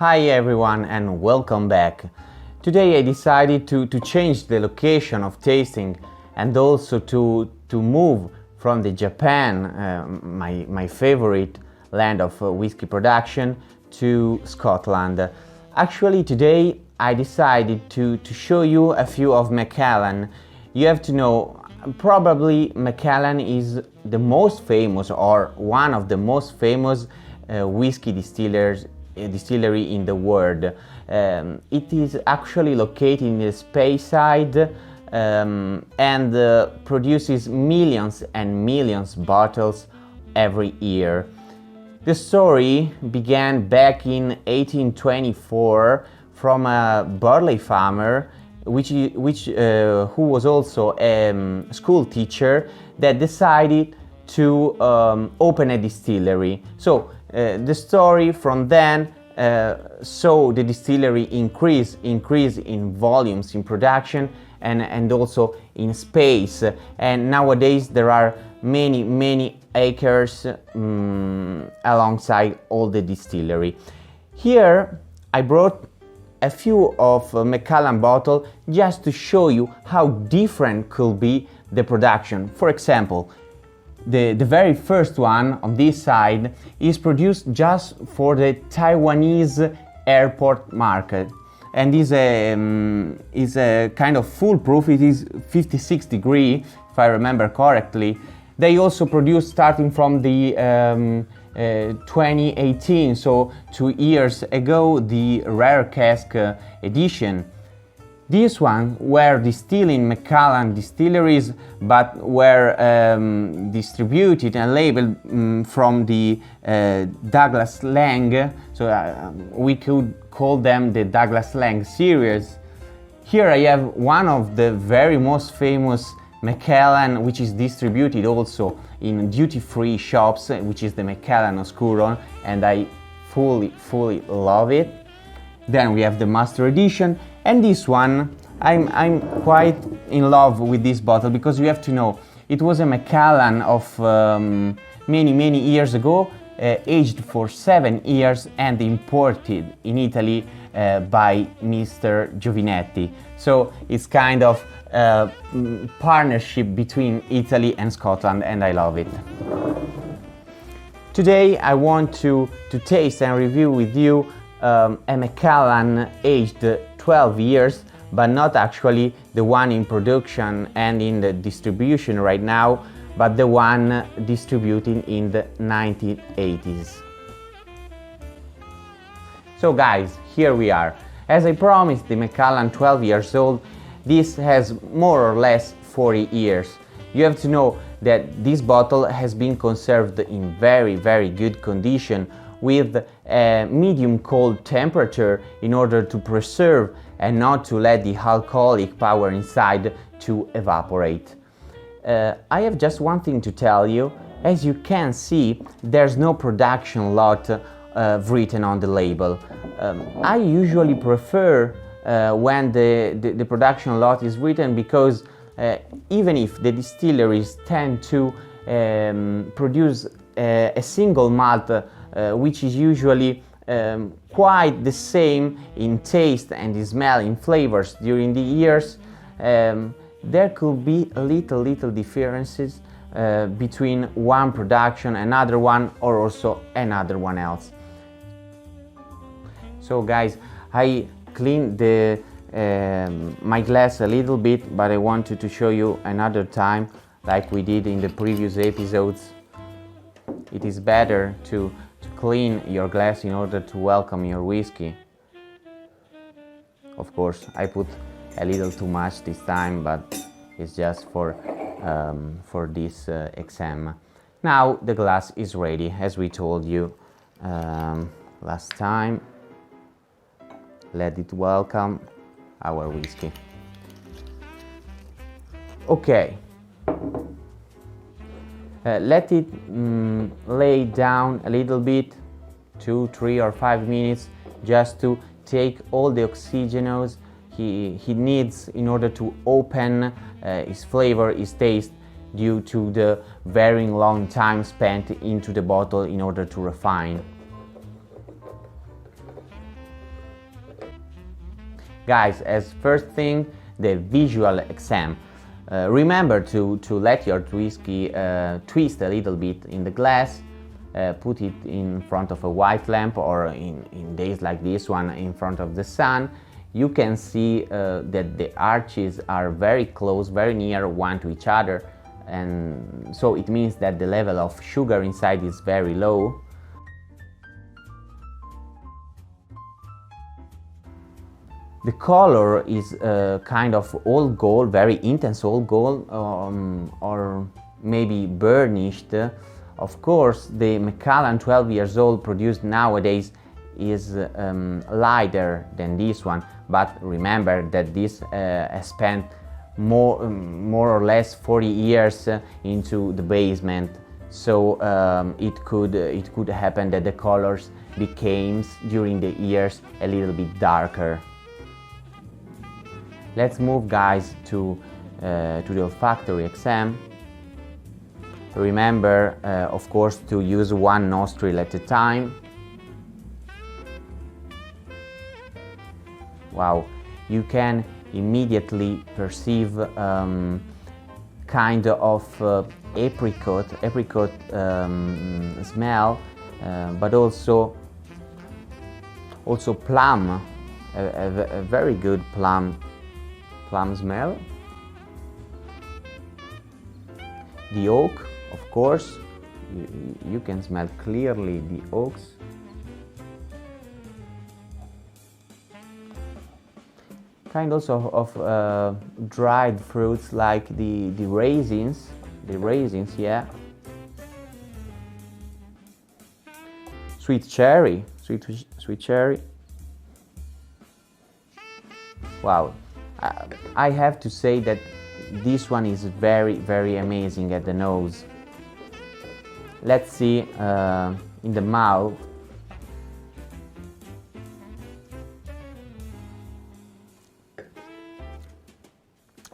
Hi everyone and welcome back. Today I decided to change the location of tasting and also to move from the Japan, my favorite land of whiskey production, to Scotland. Actually today I decided to show you a few of Macallan. You have to know, probably Macallan is the most famous or one of the most famous whiskey distillery in the world. It is actually located in the Speyside and produces millions and millions of bottles every year. The story began back in 1824 from a barley farmer who was also a school teacher that decided to open a distillery. So the story from then saw the distillery increase in volumes, in production, and also in space. And nowadays there are many acres alongside all the distillery. Here I brought a few of Macallan bottle just to show you how different could be the production. For example, the very first one on this side is produced just for the Taiwanese airport market, and is a kind of foolproof. It is 56 degrees, if I remember correctly. They also produced starting from the 2018, so 2 years ago, the rare cask edition. This one were distilled in Macallan distilleries, but were distributed and labeled from the Douglas Lang, so we could call them the Douglas Lang series. Here I have one of the very most famous Macallan, which is distributed also in duty-free shops, which is the Macallan Oscuro, and I fully love it. Then we have the Master Edition, and this one I'm quite in love with this bottle, because you have to know it was a Macallan of many years ago, aged for 7 years and imported in Italy by Mr. Giovinetti. So it's kind of partnership between Italy and Scotland, and I love it. Today I want to taste and review with you a Macallan aged 12 years, but not actually the one in production and in the distribution right now, but the one distributing in the 1980s. So guys, here we are. As I promised, the Macallan 12 years old, this has more or less 40 years. You have to know that this bottle has been conserved in very good condition with a medium cold temperature in order to preserve and not to let the alcoholic power inside to evaporate. I have just one thing to tell you. As you can see, there's no production lot written on the label. I usually prefer when the production lot is written, because even if the distilleries tend to produce a single malt which is usually quite the same in taste and in smell, in flavors during the years, there could be little differences between one production, another one, or also another one else. So guys, I cleaned my glass a little bit, but I wanted to show you another time, like we did in the previous episodes. It is better to clean your glass in order to welcome your whiskey. Of course, I put a little too much this time, but it's just for this exam. Now the glass is ready, as we told you last time. Let it welcome our whiskey. Okay. Let it lay down a little bit, 2, 3 or 5 minutes, just to take all the oxygenos he needs in order to open his flavor, his taste, due to the very long time spent into the bottle in order to refine. Guys, as first thing, the visual exam. Remember to let your whiskey twist a little bit in the glass. Put it in front of a white lamp, or in days like this one, in front of the sun. You can see that the arches are very close, very near one to each other, and so it means that the level of sugar inside is very low. The color is kind of old gold, very intense old gold, or maybe burnished. Of course, the Macallan 12 years old produced nowadays is lighter than this one, but remember that this has spent more or less 40 years into the basement, so it could happen that the colors became during the years a little bit darker. Let's move, guys, to the olfactory exam. Remember, of course, to use one nostril at a time. Wow, you can immediately perceive kind of apricot smell, but also plum, a very good plum smell. The oak, of course, you can smell clearly the oaks. Kind also of dried fruits like the raisins, yeah. Sweet cherry. Wow, I have to say that this one is very, very amazing at the nose. Let's see in the mouth.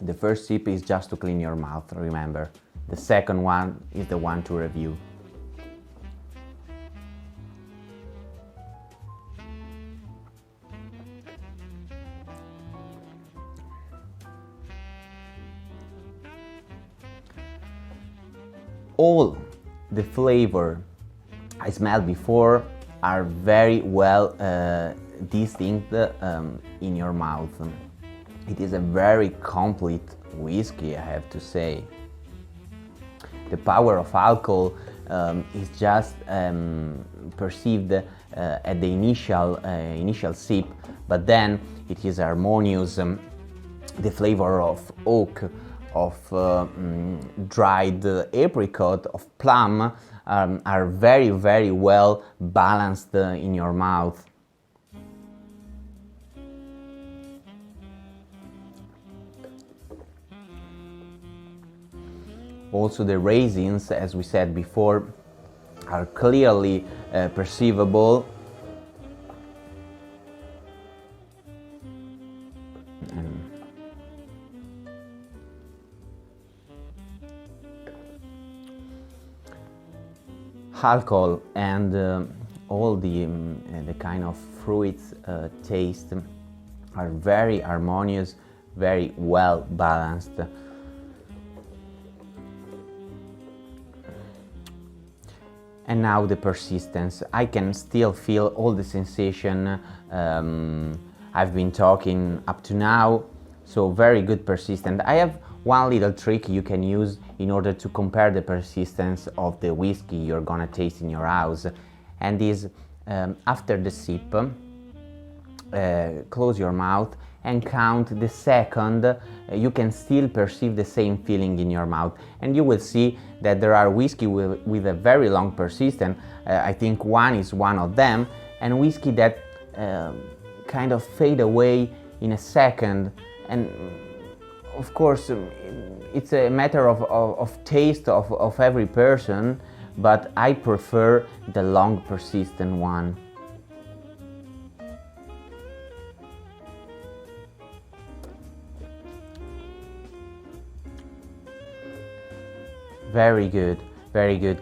The first sip is just to clean your mouth, remember. The second one is the one to review. All the flavor I smelled before are very well distinct in your mouth. It is a very complete whiskey, I have to say. The power of alcohol is just perceived at the initial sip, but then it is harmonious. The flavor of oak, of dried apricot, of plum are very, very well balanced in your mouth. Also, the raisins, as we said before, are clearly perceivable. Alcohol and all the kind of fruits taste are very harmonious, very well balanced. And now the persistence. I can still feel all the sensation I've been talking up to now, so very good persistence. I have one little trick you can use in order to compare the persistence of the whiskey you're gonna taste in your house, and is after the sip, close your mouth and count the second. You can still perceive the same feeling in your mouth, and you will see that there are whiskey with a very long persistence. I think one is one of them, and whiskey that kind of fade away in a second. And of course it's a matter of taste of every person, but I prefer the long persistent one. Very good,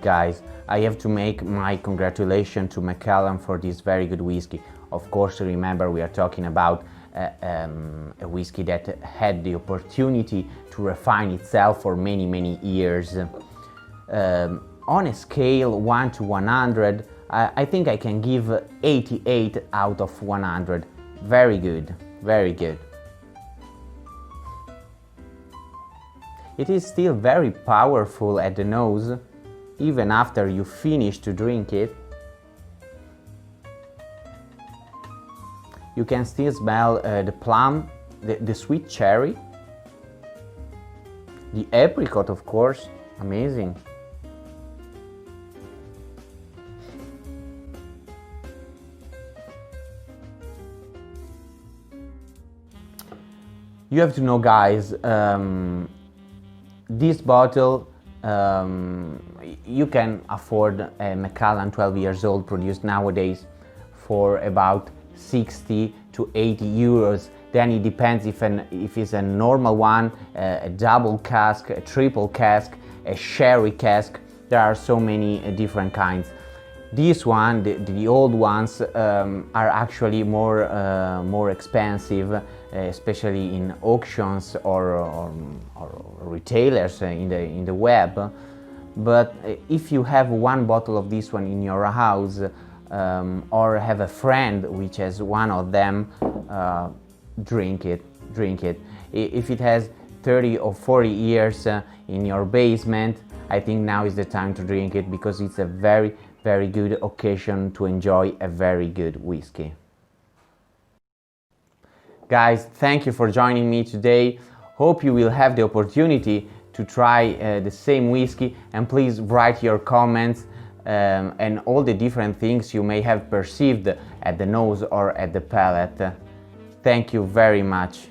guys. I have to make my congratulations to Macallan for this very good whiskey. Of course, remember we are talking about a whiskey that had the opportunity to refine itself for many years. On a scale 1 to 100, I think I can give 88 out of 100. Very good, very good. It is still very powerful at the nose, even after you finish to drink it. You can still smell the plum, the sweet cherry, the apricot, of course. Amazing. You have to know, guys, this bottle, you can afford a Macallan 12 years old produced nowadays for about 60 to 80 euros. Then it depends if it's a normal one, a double cask, a triple cask, a sherry cask. There are so many different kinds. This one, the old ones, are actually more expensive, especially in auctions or retailers in the web. But if you have one bottle of this one in your house, or have a friend which has one of them, drink it. If it has 30 or 40 years in your basement, I think now is the time to drink it, because it's a very good occasion to enjoy a very good whiskey. Guys, thank you for joining me today. Hope you will have the opportunity to try the same whiskey, and please write your comments and all the different things you may have perceived at the nose or at the palate. Thank you very much.